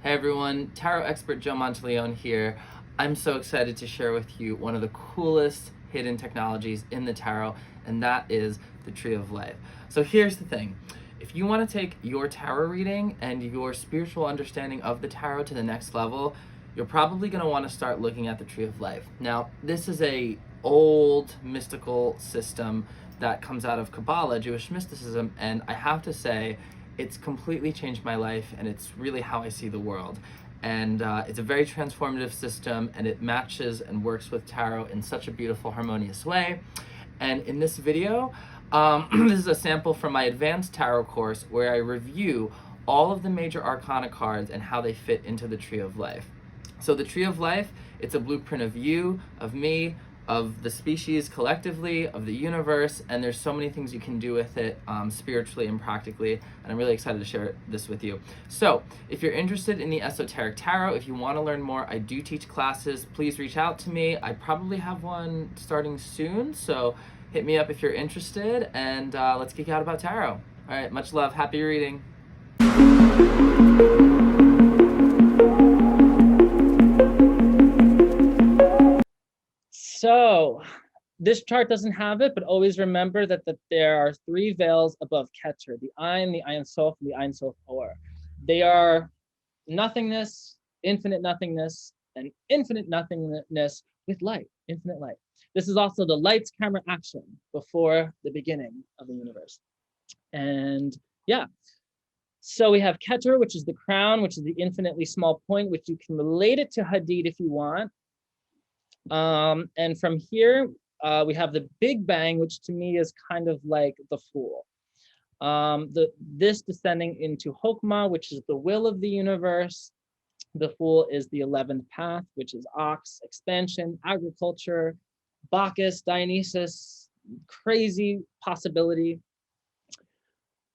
Hey everyone, tarot expert Joe Monteleone here. I'm so excited to share with you one of the coolest hidden technologies in the tarot, and that is the Tree of Life. So here's the thing. If you want to take your tarot reading and your spiritual understanding of the tarot to the next level, you're probably going to want to start looking at the Tree of Life. Now, this is a old mystical system that comes out of Qabalah, Jewish mysticism, and I have to say, it's completely changed my life, and it's really how I see the world. And it's a very transformative system, and it matches and works with tarot in such a beautiful, harmonious way. And in this video, this is a sample from my advanced tarot course where I review all of the major arcana cards and how they fit into the Tree of Life. So the Tree of Life, it's a blueprint of you, of me, of the species collectively, of the universe, and there's so many things you can do with it spiritually and practically, and I'm really excited to share this with you. So if you're interested in the Esoteric Tarot, if you want to learn more, I do teach classes. Please reach out to me. I probably have one starting soon, so hit me up if you're interested, and let's geek out about tarot. All right, much love. Happy reading. So this chart doesn't have it, but always remember that there are three veils above Keter, the Ein, the Ein Sof, and the Ein Sof Or. They are nothingness, infinite nothingness, and infinite nothingness with light, infinite light. This is also the lights, camera, action before the beginning of the universe. And yeah, so we have Keter, which is the crown, which is the infinitely small point, which you can relate it to Hadid if you want. And from here, we have the Big Bang, which to me is kind of like the Fool. This descending into Hokmah, which is the will of the universe. The Fool is the 11th path, which is Ox, expansion, agriculture, Bacchus, Dionysus, crazy possibility.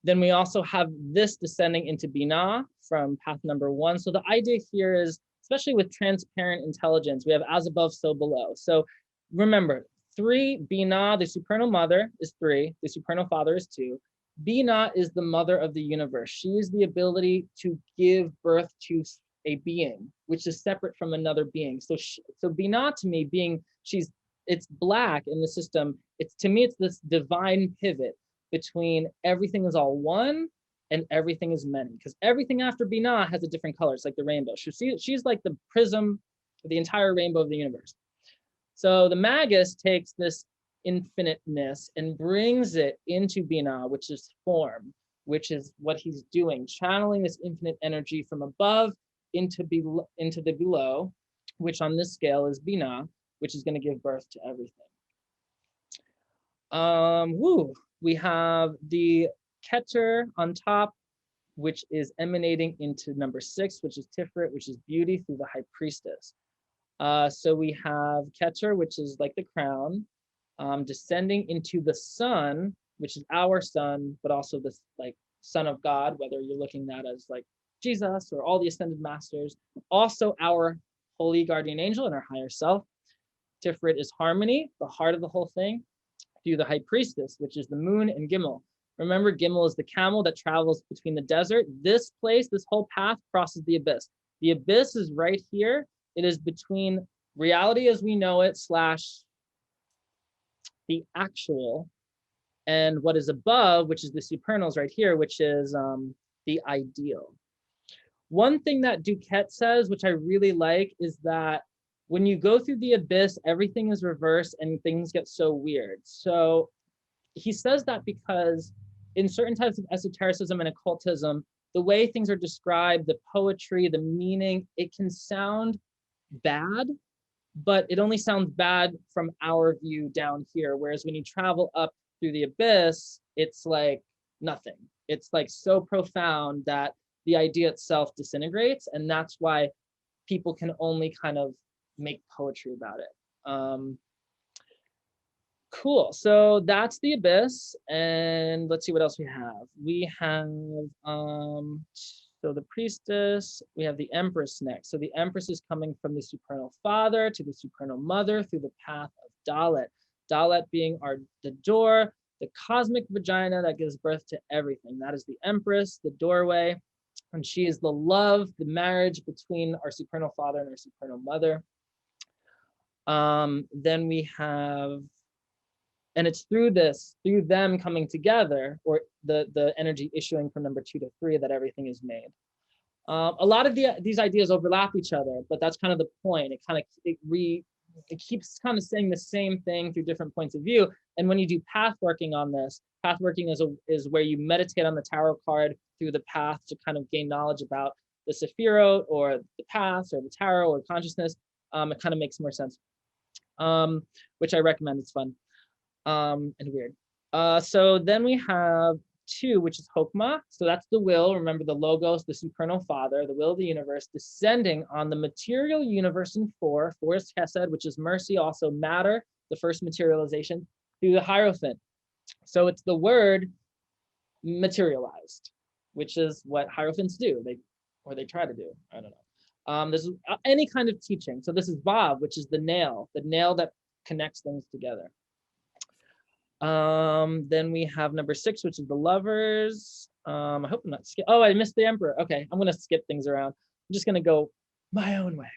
Then we also have this descending into Binah from path number 1. So the idea here is, especially with transparent intelligence, we have as above, so below. So remember, 3, Binah, the supernal mother, is 3, the supernal father is 2. Binah is the mother of the universe. She is the ability to give birth to a being, which is separate from another being. So Binah to me being, it's black in the system. To me, it's this divine pivot between everything is all one and everything is many, because everything after Binah has a different color. It's like the rainbow. She's like the prism of the entire rainbow of the universe. So the Magus takes this infiniteness and brings it into Binah, which is form, which is what he's doing, channeling this infinite energy from above into the below, which on this scale is Binah, which is going to give birth to everything. We have the Keter on top, which is emanating into number 6, which is Tiferet, which is beauty through the high priestess. So we have Keter, which is like the crown, descending into the sun, which is our sun, but also this like son of God, whether you're looking at as like Jesus or all the ascended masters, also our holy guardian angel and our higher self. Tiferet is harmony, the heart of the whole thing, through the high priestess, which is the moon and Gimel. Remember, Gimel is the camel that travels between the desert. This place, this whole path crosses the abyss. The abyss is right here. It is between reality as we know it / the actual, and what is above, which is the supernals right here, which is the ideal. One thing that Duquette says, which I really like, is that when you go through the abyss, everything is reversed and things get so weird. So he says that because in certain types of esotericism and occultism, the way things are described, the poetry, the meaning, it can sound bad, but it only sounds bad from our view down here. Whereas when you travel up through the abyss, it's like nothing. It's like so profound that the idea itself disintegrates. And that's why people can only kind of make poetry about it. Cool. So that's the abyss. And let's see what else we have. We have, so the priestess, we have the empress next. So the empress is coming from the supernal father to the supernal mother through the path of Dalet. Dalet being the door, the cosmic vagina that gives birth to everything. That is the empress, the doorway. And she is the love, the marriage between our supernal father and our supernal mother. Then we have, and it's through them coming together, or the energy issuing from number 2 to 3, that everything is made. A lot of these ideas overlap each other, but that's kind of the point. It keeps kind of saying the same thing through different points of view. And when you do path working on this, path working is where you meditate on the tarot card through the path to kind of gain knowledge about the Sephirot or the paths or the tarot or consciousness. It kind of makes more sense, which I recommend. It's fun and weird. So then we have 2, which is Chokmah. So that's the will. Remember, the Logos, the supernal father, the will of the universe, descending on the material universe in 4. 4 is Chesed, which is mercy, also matter, the first materialization, through the Hierophant. So it's the word materialized, which is what Hierophants do. They try to do. I don't know. This is any kind of teaching. So this is Vav, which is the nail that connects things together. Then we have number 6, which is the lovers. I hope I'm not I missed the emperor. Okay, I'm gonna skip things around. I'm just gonna go my own way.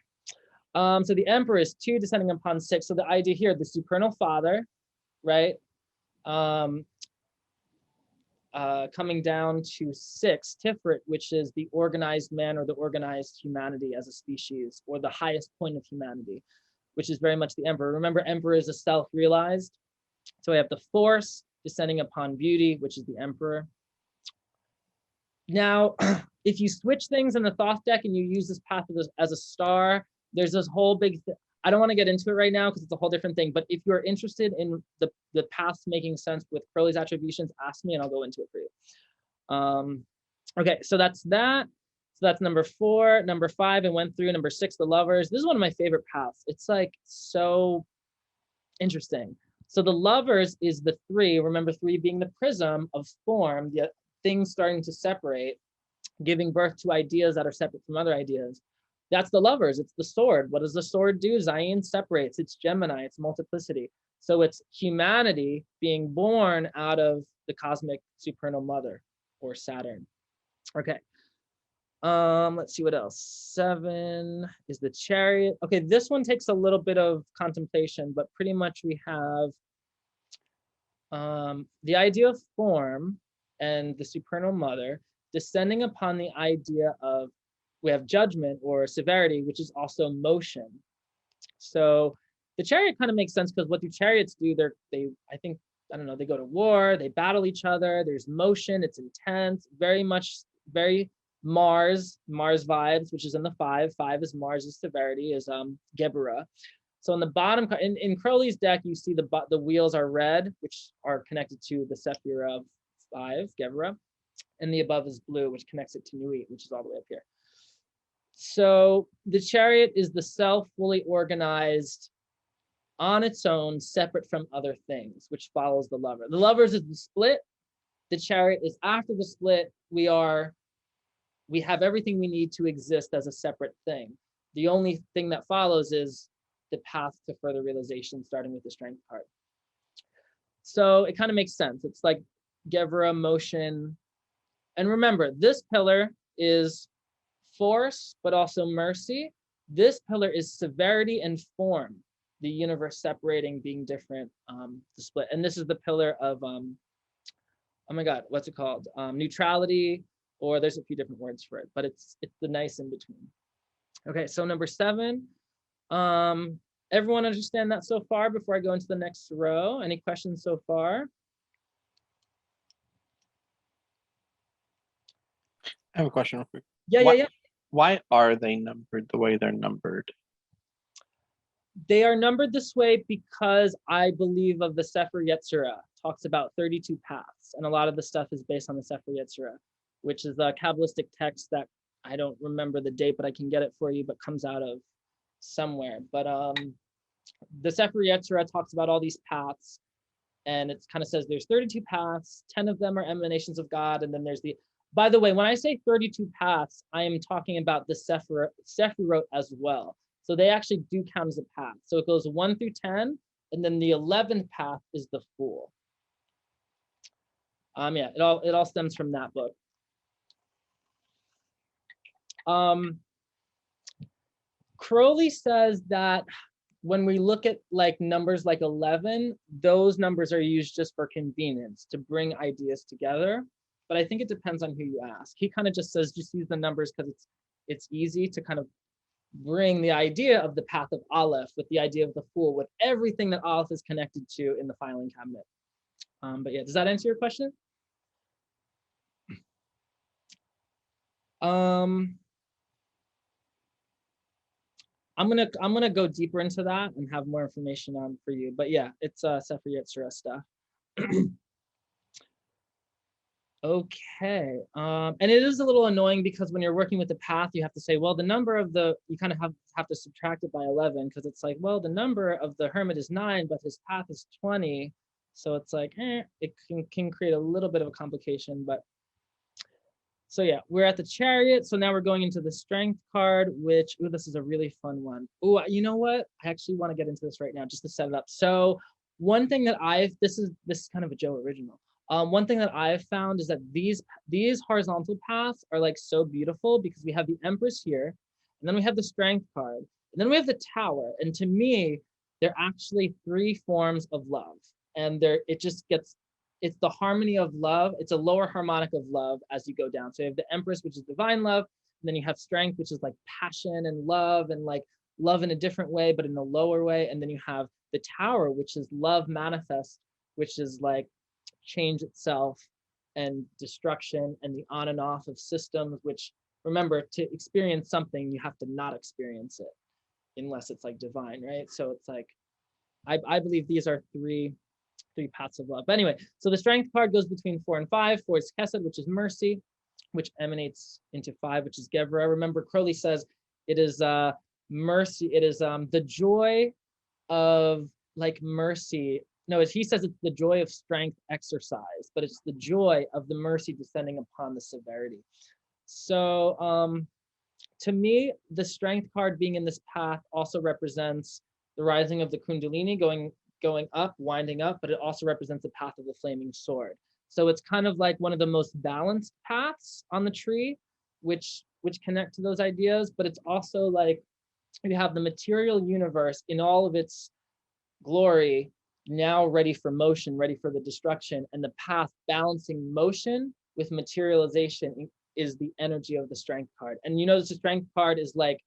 So the emperor is 2 descending upon 6. So the idea here, the supernal father, right? Coming down to 6, Tiferet, which is the organized man or the organized humanity as a species, or the highest point of humanity, which is very much the emperor. Remember, emperor is a self-realized. So we have the force descending upon beauty, which is the emperor. Now, if you switch things in the Thoth deck and you use this path as a star, there's this whole big thing. I don't want to get into it right now because it's a whole different thing. But if you're interested in the paths making sense with Crowley's attributions, ask me and I'll go into it for you. Okay, so that's that. So that's number 4. Number 5, and went through. Number 6, the lovers. This is one of my favorite paths. It's like so interesting. So the lovers is the 3. Remember, 3 being the prism of form, the things starting to separate, giving birth to ideas that are separate from other ideas. That's the lovers. It's the sword. What does the sword do? Zayin separates. It's Gemini. It's multiplicity. So it's humanity being born out of the cosmic supernal mother, or Saturn. Okay. Let's see what else. 7 is the chariot. Okay, this one takes a little bit of contemplation, but pretty much we have the idea of form and the supernal mother descending upon the idea of, we have judgment or severity, which is also motion. So the chariot kind of makes sense because what do chariots do? I don't know, they go to war, they battle each other, there's motion, it's intense, very Mars vibes, which is in the 5. 5 is Mars' severity, is Geburah. So on the bottom, in Crowley's deck, you see the wheels are red, which are connected to the Sephirah of 5, Geburah, and the above is blue, which connects it to Nuit, which is all the way up here. So the chariot is the self fully organized on its own, separate from other things, which follows the lover. The lovers is the split. The chariot is after the split. We have everything we need to exist as a separate thing. The only thing that follows is the path to further realization, starting with the strength card. So it kind of makes sense. It's like Geburah, motion. And remember, this pillar is force, but also mercy. This pillar is severity and form, the universe separating, being different, the split. And this is the pillar of, oh my God, what's it called? Neutrality, or there's a few different words for it, but it's the nice in between. Okay, so number 7. Everyone understand that so far before I go into the next row? Any questions so far? I have a question real quick. Yeah. Why are they numbered the way they're numbered? They are numbered this way because I believe of the Sefer Yetzirah talks about 32 paths, and a lot of the stuff is based on the Sefer Yetzirah, which is a Kabbalistic text that I don't remember the date, but I can get it for you, but comes out of somewhere. But the Sefer Yetzirah talks about all these paths, and it kind of says there's 32 paths, 10 of them are emanations of God, and then there's the, by the way, when I say 32 paths, I am talking about the Sephirot as well. So they actually do count as a path. So it goes 1 through 10, and then the 11th path is the Fool. Yeah, it all stems from that book. Crowley says that when we look at like numbers like 11, those numbers are used just for convenience to bring ideas together. But I think it depends on who you ask. He kind of just says, just use the numbers because it's easy to kind of bring the idea of the path of Aleph with the idea of the Fool, with everything that Aleph is connected to in the filing cabinet. But yeah, does that answer your question? I'm gonna go deeper into that and have more information on for you. But yeah, it's Sefer Yetzirah stuff. Okay, and it is a little annoying because when you're working with the path, you have to say, well, the number of the, you kind of have to subtract it by 11 because it's like, well, the number of the hermit is 9, but his path is 20. So it's like, it can create a little bit of a complication, but so yeah, we're at the chariot. So now we're going into the strength card, which, ooh, this is a really fun one. Oh, you know what? I actually want to get into this right now just to set it up. So one thing that this is kind of a Joe original. One thing that I've found is that these horizontal paths are like so beautiful because we have the Empress here, and then we have the strength card, and then we have the Tower. And to me, they're actually 3 forms of love. And it's the harmony of love. It's a lower harmonic of love as you go down. So you have the Empress, which is divine love. And then you have strength, which is like passion and love in a different way, but in a lower way. And then you have the Tower, which is love manifest, which is like change itself and destruction and the on and off of systems, which, remember, to experience something, you have to not experience it unless it's like divine, right? So it's like, I believe these are three paths of love. But anyway, so the strength card goes between 4 and 5. 4 is Chesed, which is mercy, which emanates into 5, which is Gevurah. Remember, Crowley says it is mercy. It is the joy of like mercy. No, he says it's the joy of strength exercise, but it's the joy of the mercy descending upon the severity. So to me, the strength card being in this path also represents the rising of the Kundalini going up, winding up, but it also represents the path of the flaming sword. So it's kind of like one of the most balanced paths on the tree, which connect to those ideas, but it's also like you have the material universe in all of its glory, now ready for motion, ready for the destruction, and the path balancing motion with materialization is the energy of the strength card. And you know, the strength card is like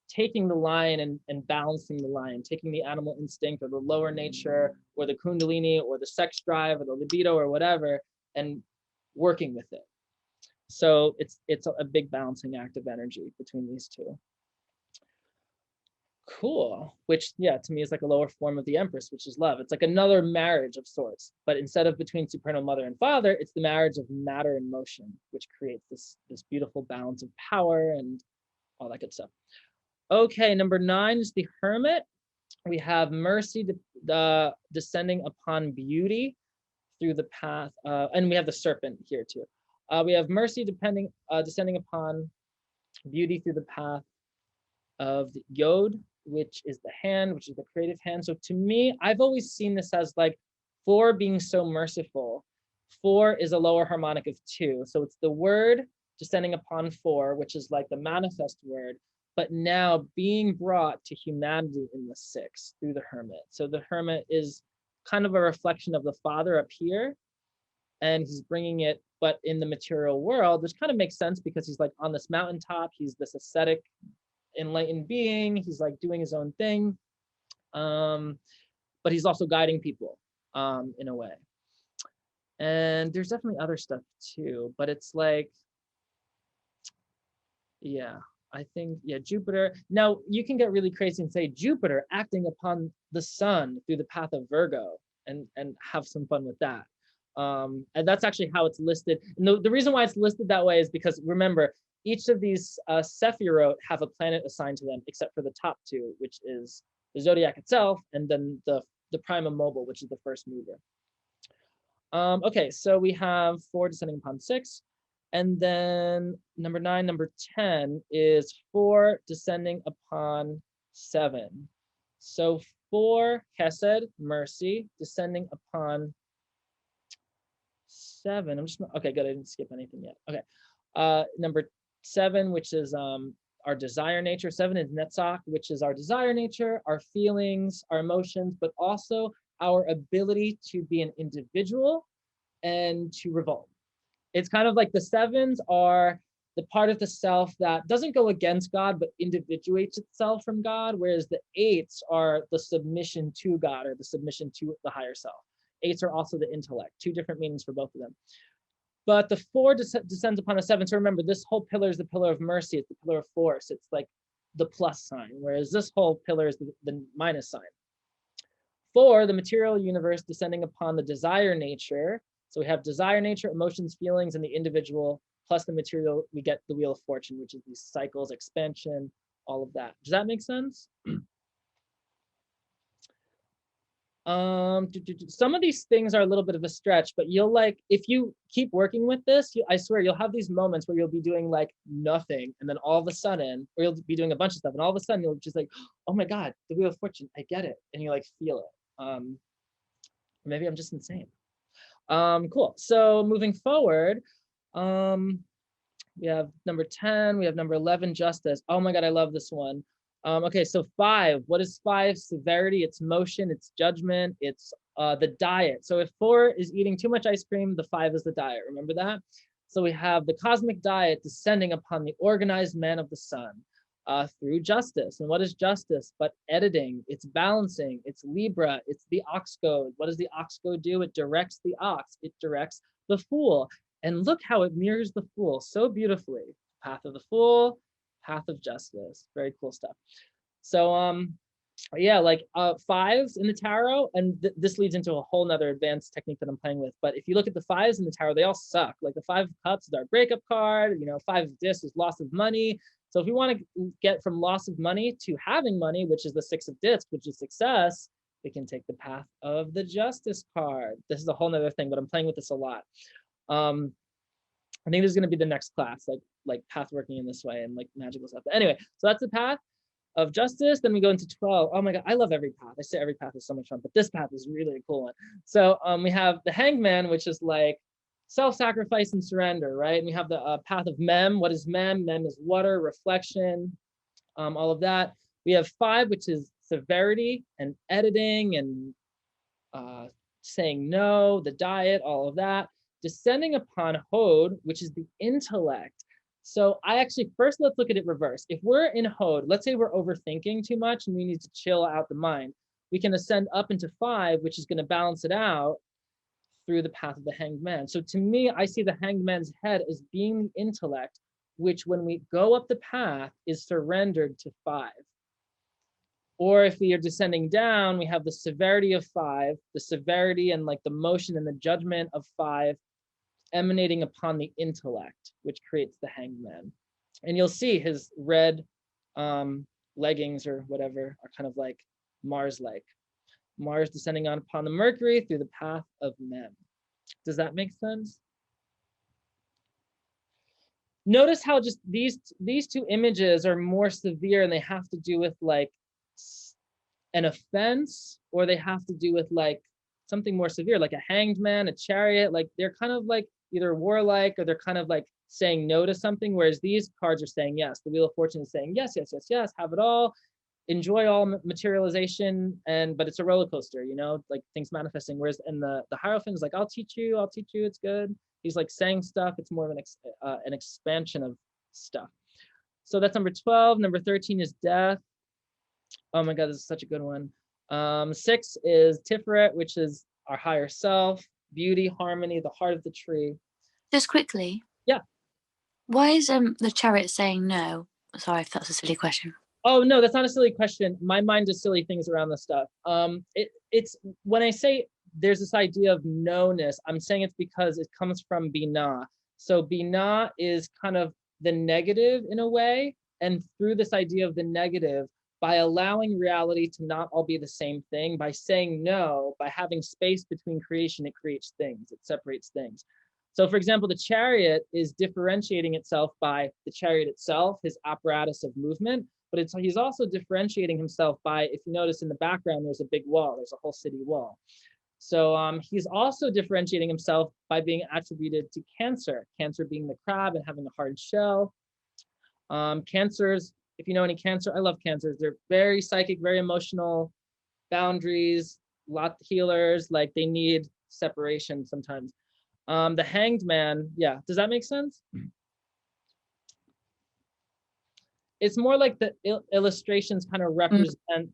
taking the lion and balancing the lion, taking the animal instinct or the lower nature or the kundalini or the sex drive or the libido or whatever, and working with it. So it's a big balancing act of energy between these two. Cool. Which, yeah, to me is like a lower form of the Empress, which is love. It's like another marriage of sorts, but instead of between supernal mother and father, it's the marriage of matter and motion, which creates this beautiful balance of power and all that good stuff. Okay, number 9 is the Hermit. We have mercy descending upon beauty through the path, and we have the serpent here too. We have mercy descending upon beauty through the path of the Yod, which is the hand, which is the creative hand. So to me, I've always seen this as like 4 being so merciful. 4 is a lower harmonic of 2. So it's the word descending upon 4, which is like the manifest word, but now being brought to humanity in the 6 through the Hermit. So the Hermit is kind of a reflection of the Father up here, and he's bringing it, but in the material world, which kind of makes sense because he's like on this mountaintop, he's this ascetic, enlightened being, he's like doing his own thing, but he's also guiding people in a way. And there's definitely other stuff too, but it's like, yeah, I think, yeah, Jupiter. Now you can get really crazy and say Jupiter acting upon the sun through the path of Virgo and have some fun with that. And that's actually how it's listed. And the reason why it's listed that way is because, remember, each of these Sephirot have a planet assigned to them, except for the top 2, which is the zodiac itself, and then the prime mobile, which is the first mover. Okay, so we have 4 descending upon 6, and then number 9, number 10 is 4 descending upon 7. So 4 Chesed, mercy, descending upon 7. I'm just okay, good. I didn't skip anything yet. Okay, number 7, which is our desire nature. 7 is Netzach, which is our desire nature, our feelings, our emotions, but also our ability to be an individual and to revolt. It's kind of like the 7s are the part of the self that doesn't go against God, but individuates itself from God, whereas the 8s are the submission to God or the submission to the higher self. 8s are also the intellect, 2 different meanings for both of them. But the 4 descends upon the 7. So remember, this whole pillar is the pillar of mercy. It's the pillar of force. It's like the plus sign, whereas this whole pillar is the minus sign. 4, the material universe descending upon the desire nature. So we have desire nature, emotions, feelings, and the individual, plus the material, we get the wheel of fortune, which is these cycles, expansion, all of that. Does that make sense? Some of these things are a little bit of a stretch, but you'll like, if you keep working with this, I swear you'll have these moments where you'll be doing like nothing, and then all of a sudden, or you'll be doing a bunch of stuff, and all of a sudden you'll just like, oh my God, the wheel of fortune, I get it, and you like feel it. Maybe I'm just insane. Cool. So moving forward, we have number 10, we have number 11, justice. Oh my God, I love this one. Okay, so 5, what is 5? Severity, it's motion, it's judgment, it's the diet. So if 4 is eating too much ice cream, the 5 is the diet, remember that? So we have the cosmic diet descending upon the organized man of the sun through justice. And what is justice but editing? It's balancing, it's Libra, it's the ox code. What does the ox code do? It directs the ox, it directs the fool. And look how it mirrors the fool so beautifully. Path of the fool, path of justice. Very cool stuff. So yeah, like 5s in the tarot, and this leads into a whole nother advanced technique that I'm playing with. But if you look at the 5s in the tarot, they all suck. Like the 5 of cups is our breakup card, 5 of discs is loss of money. So if we want to get from loss of money to having money, which is the 6 of discs, which is success, we can take the path of the justice card. This is a whole nother thing, but I'm playing with this a lot. I think this is going to be the next class, like path working in this way and like magical stuff. But anyway, so that's the path of justice. Then we go into 12. Oh my God, I love every path. I say every path is so much fun, but this path is really a cool one. So we have the hanged man, which is like self-sacrifice and surrender, right? And we have the path of mem. What is mem? Mem is water, reflection, all of that. We have 5, which is severity and editing and saying no, the diet, all of that. Descending upon Hod, which is the intellect. So I actually, first let's look at it reverse. If we're in Hod, let's say we're overthinking too much and we need to chill out the mind, we can ascend up into 5, which is going to balance it out through the path of the hanged man. So to me, I see the hanged man's head as being the intellect, which when we go up the path is surrendered to 5. Or if we are descending down, we have the severity of 5, the severity and like the motion and the judgment of 5 emanating upon the intellect, which creates the hanged man. And you'll see his red leggings or whatever are kind of like Mars-like. Mars descending on upon the Mercury through the path of men. Does that make sense? Notice how just these 2 images are more severe and they have to do with like an offense, or they have to do with like something more severe, like a hanged man, a chariot. Like they're kind of like either warlike or they're kind of like saying no to something, whereas these cards are saying yes. The Wheel of Fortune is saying yes, yes, yes, yes, have it all, enjoy all materialization, but it's a roller coaster, like things manifesting. Whereas in the Hierophant is like, I'll teach you, it's good. He's like saying stuff. It's more of an expansion of stuff. So that's number 12. Number 13 is death. Oh my God, this is such a good one. 6 is Tiferet, which is our higher self, beauty, harmony, the heart of the tree. Just quickly. Yeah. Why is the chariot saying no? Sorry if that's a silly question. Oh no, that's not a silly question. My mind does silly things around this stuff. It's when I say there's this idea of no-ness, I'm saying it's because it comes from Binah. So Binah is kind of the negative in a way, and through this idea of the negative, by allowing reality to not all be the same thing, by saying no, by having space between creation, it creates things, it separates things. So for example, the chariot is differentiating itself by the chariot itself, his apparatus of movement, but he's also differentiating himself by, if you notice in the background, there's a big wall, there's a whole city wall. So he's also differentiating himself by being attributed to Cancer, Cancer being the crab and having a hard shell. Cancers, if you know any Cancer, I love Cancers. They're very psychic, very emotional, boundaries, lot healers, like they need separation sometimes. The Hanged Man, yeah, does that make sense? It's more like the illustrations kind of represent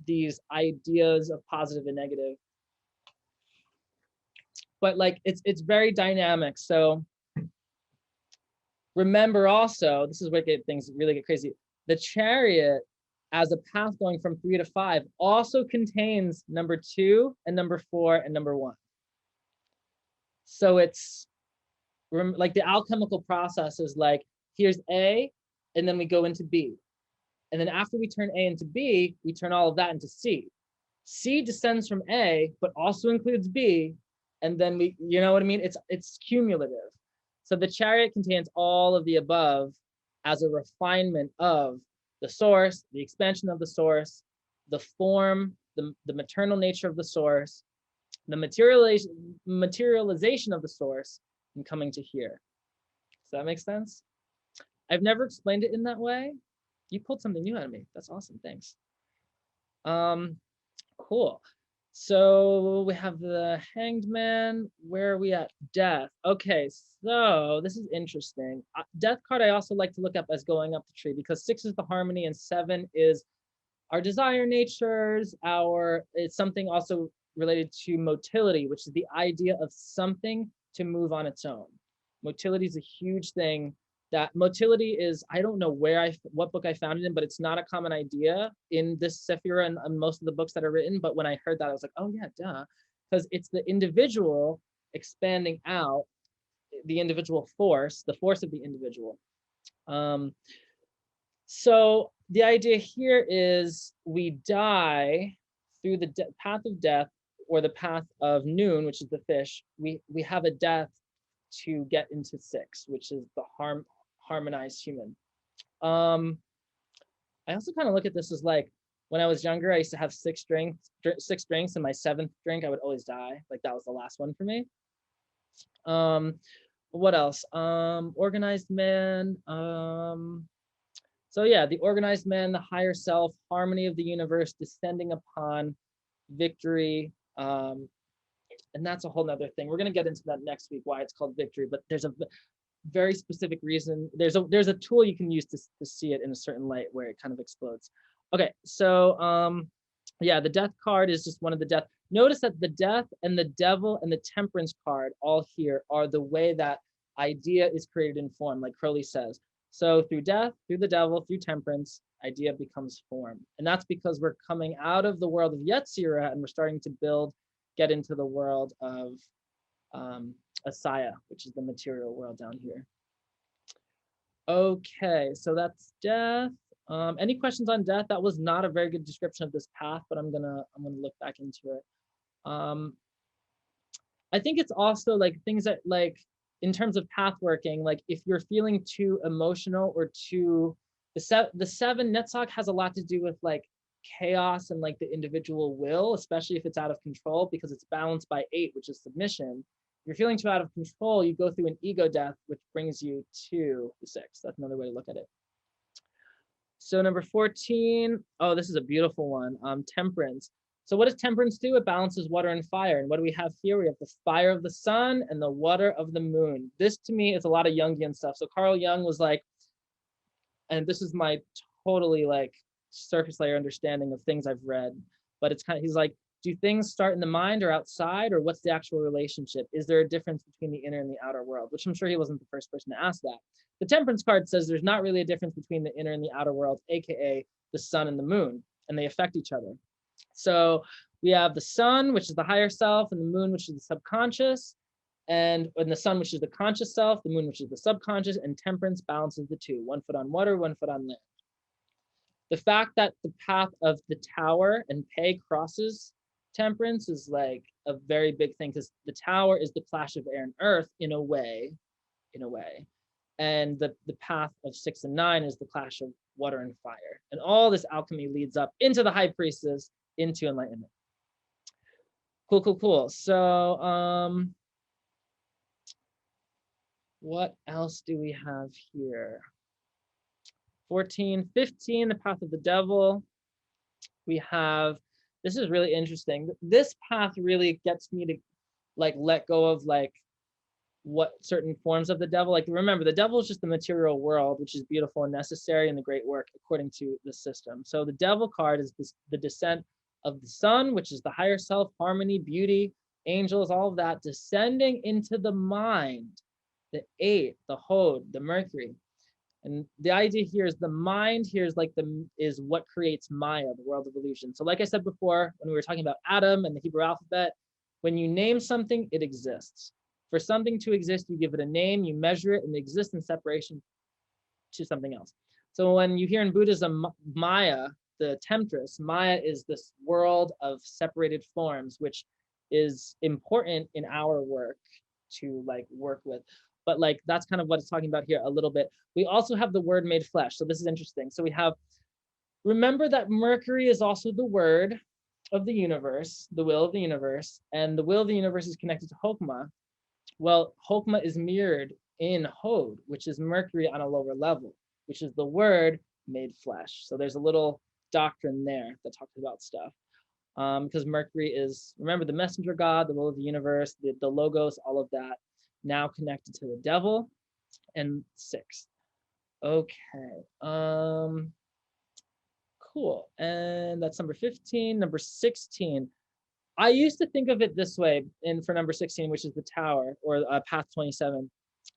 these ideas of positive and negative. But like it's very dynamic. So remember also, this is where things really get crazy. The Chariot as a path going from 3 to 5 also contains number 2 and number 4 and number 1. So it's like the alchemical process is like, here's A, and then we go into B. And then after we turn A into B, we turn all of that into C. C descends from A, but also includes B. And then we, you know what I mean? It's cumulative. So the Chariot contains all of the above as a refinement of the source, the expansion of the source, the form, the maternal nature of the source, the materialization of the source, and coming to here. Does that make sense? I've never explained it in that way. You pulled something new out of me. That's awesome. Thanks. Cool. So we have the Hanged Man. Where are we at? Death. Okay, so this is interesting. Death card I also like to look up as going up the tree, because 6 is the harmony and 7 is our desire natures. It's something also related to motility, which is the idea of something to move on its own. Motility is a huge thing. That motility is, I don't know what book I found it in, but it's not a common idea in this Sephira and most of the books that are written. But when I heard that, I was like, oh yeah, duh. Because it's the individual expanding out, the individual force, the force of the individual. So the idea here is we die through the path of death, or the path of noon, which is the fish. We have a death to get into 6, which is the harmonized human. I also kind of look at this as like, when I was younger, I used to have 6 drinks, and my 7th drink, I would always die. Like that was the last one for me. What else? Organized man. So yeah, the organized man, the higher self, harmony of the universe, descending upon victory. And that's a whole nother thing. We're going to get into that next week, why it's called victory, but there's a very specific reason. There's a tool you can use to see it in a certain light where it kind of explodes. Okay, so yeah, the death card is just one of the death. Notice that the death and the devil and the temperance card all here are the way that idea is created in form, like Crowley says. So through death, through the devil, through temperance, idea becomes form. And that's because we're coming out of the world of Yetzirah and we're starting to get into the world of Asaya, which is the material world down here. Okay, so that's death. Any questions on death? That was not a very good description of this path, but I'm gonna look back into it. I think it's also like things that, like, in terms of path working, like if you're feeling too emotional or too, the 7 Netzach has a lot to do with like chaos and like the individual will, especially if it's out of control, because it's balanced by 8, which is submission. If you're feeling too out of control, you go through an ego death, which brings you to the 6. That's another way to look at it. So number 14, oh, this is a beautiful one. Temperance. So what does temperance do? It balances water and fire. And what do we have here? We have the fire of the sun and the water of the moon. This to me is a lot of Jungian stuff. So Carl Jung was like, and this is my totally like surface layer understanding of things I've read, but it's kind of, he's like, do things start in the mind or outside, or what's the actual relationship? Is there a difference between the inner and the outer world? Which I'm sure he wasn't the first person to ask that. The temperance card says there's not really a difference between the inner and the outer world, aka the sun and the moon, and they affect each other. So we have the sun, which is the higher self, and the moon, which is the subconscious, and the sun, which is the conscious self, the moon, which is the subconscious, and temperance balances the two, 1 foot on water, 1 foot on land. The fact that the path of the tower and Pei crosses temperance is like a very big thing, because the tower is the clash of air and earth in a way. And the path of 6 and 9 is the clash of water and fire. And all this alchemy leads up into the high priestess, into enlightenment. Cool. So what else do we have here? 14, 15, the path of the devil. We have, this is really interesting. This path really gets me to like let go of like what certain forms of the devil. Like remember, the devil is just the material world, which is beautiful and necessary in the great work according to the system. So the devil card is this, the descent of the sun, which is the higher self, harmony, beauty, angels, all of that descending into the mind, the 8, the Hod, the Mercury. And the idea here is the mind here is like is what creates Maya, the world of illusion. So like I said before, when we were talking about Adam and the Hebrew alphabet, when you name something, it exists. For something to exist, you give it a name, you measure it, and it exists in separation to something else. So when you hear in Buddhism, Maya, the Temptress, Maya is this world of separated forms, which is important in our work to like work with. But like that's kind of what it's talking about here a little bit. We also have the word made flesh. So this is interesting. So we have, remember that Mercury is also the word of the universe, the will of the universe, and the will of the universe is connected to Chokmah. Well, Chokmah is mirrored in Hod, which is Mercury on a lower level, which is the word made flesh. So there's a little doctrine there that talks about stuff. Because Mercury is, remember, the messenger god, the will of the universe, the logos, all of that, now connected to the devil. And 6. Okay. Cool. And that's number 15. Number 16. I used to think of it this way, and for number 16, which is the tower, or path 27.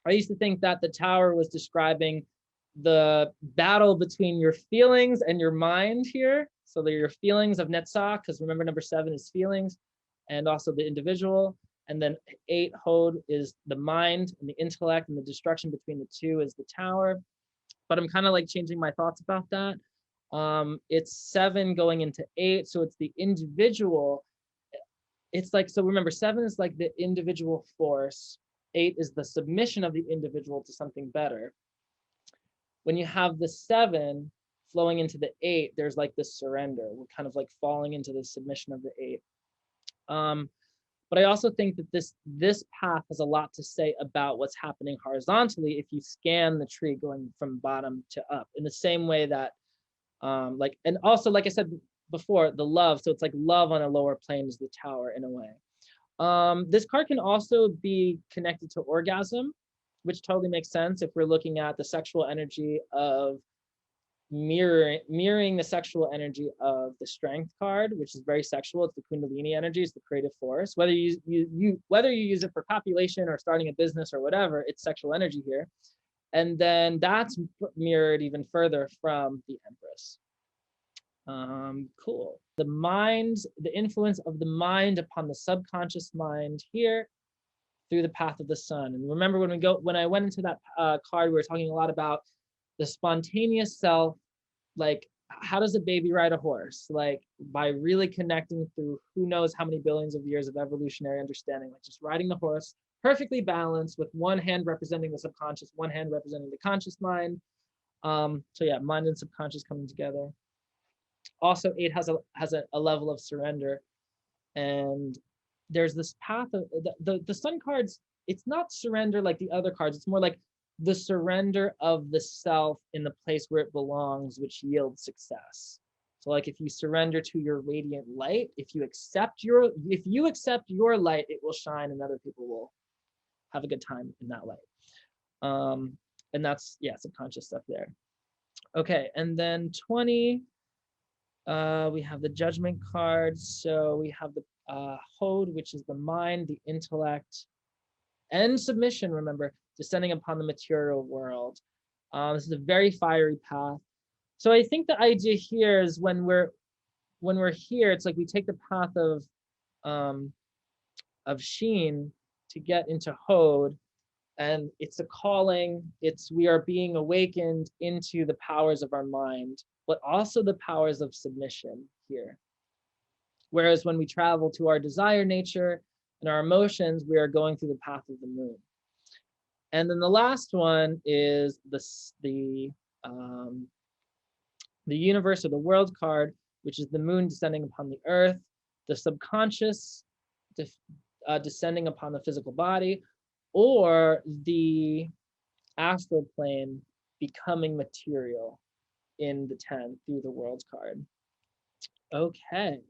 I used to think that the tower was describing the battle between your feelings and your mind here. So they're your feelings of Netzach, because remember number 7 is feelings, and also the individual. And then 8, Hod, is the mind and the intellect, and the destruction between the two is the tower. But I'm kind of like changing my thoughts about that. It's 7 going into 8, so it's the individual. It's like, so remember 7 is like the individual force. 8 is the submission of the individual to something better. When you have the 7 flowing into the 8, there's like this surrender. We're kind of like falling into the submission of the 8. But I also think that this path has a lot to say about what's happening horizontally if you scan the tree going from bottom to up, in the same way that like, and also like I said before, the love, so it's like love on a lower plane is the tower in a way. This card can also be connected to orgasm, which totally makes sense if we're looking at the sexual energy of mirroring the sexual energy of the strength card, which is very sexual. It's the Kundalini energy, it's the creative force. Whether you use it for copulation or starting a business or whatever, it's sexual energy here. And then that's mirrored even further from the Empress. Cool. The mind, the influence of the mind upon the subconscious mind here through the path of the sun. And remember when I went into that card, we were talking a lot about the spontaneous self, like how does a baby ride a horse? Like by really connecting through who knows how many billions of years of evolutionary understanding, like just riding the horse, perfectly balanced with one hand representing the subconscious, one hand representing the conscious mind. So yeah, mind and subconscious coming together. Also, 8 has a level of surrender, and there's this path of the sun cards. It's not surrender like the other cards. It's more like the surrender of the self in the place where it belongs, which yields success. So like if you surrender to your radiant light, if you accept your light, it will shine and other people will have a good time in that light. And that's, yeah, subconscious stuff there. Okay, and then 20, we have the judgment card. So we have the Hod, which is the mind, the intellect, and submission, remember, descending upon the material world. This is a very fiery path. So I think the idea here is when we're here, it's like we take the path of Sheen to get into Hod, and it's a calling. We are being awakened into the powers of our mind, but also the powers of submission here. Whereas when we travel to our desire nature and our emotions, we are going through the path of the moon. And then the last one is the universe or the world card, which is the moon descending upon the earth, the subconscious descending upon the physical body, or the astral plane becoming material. in the 10 through the world's card. Okay.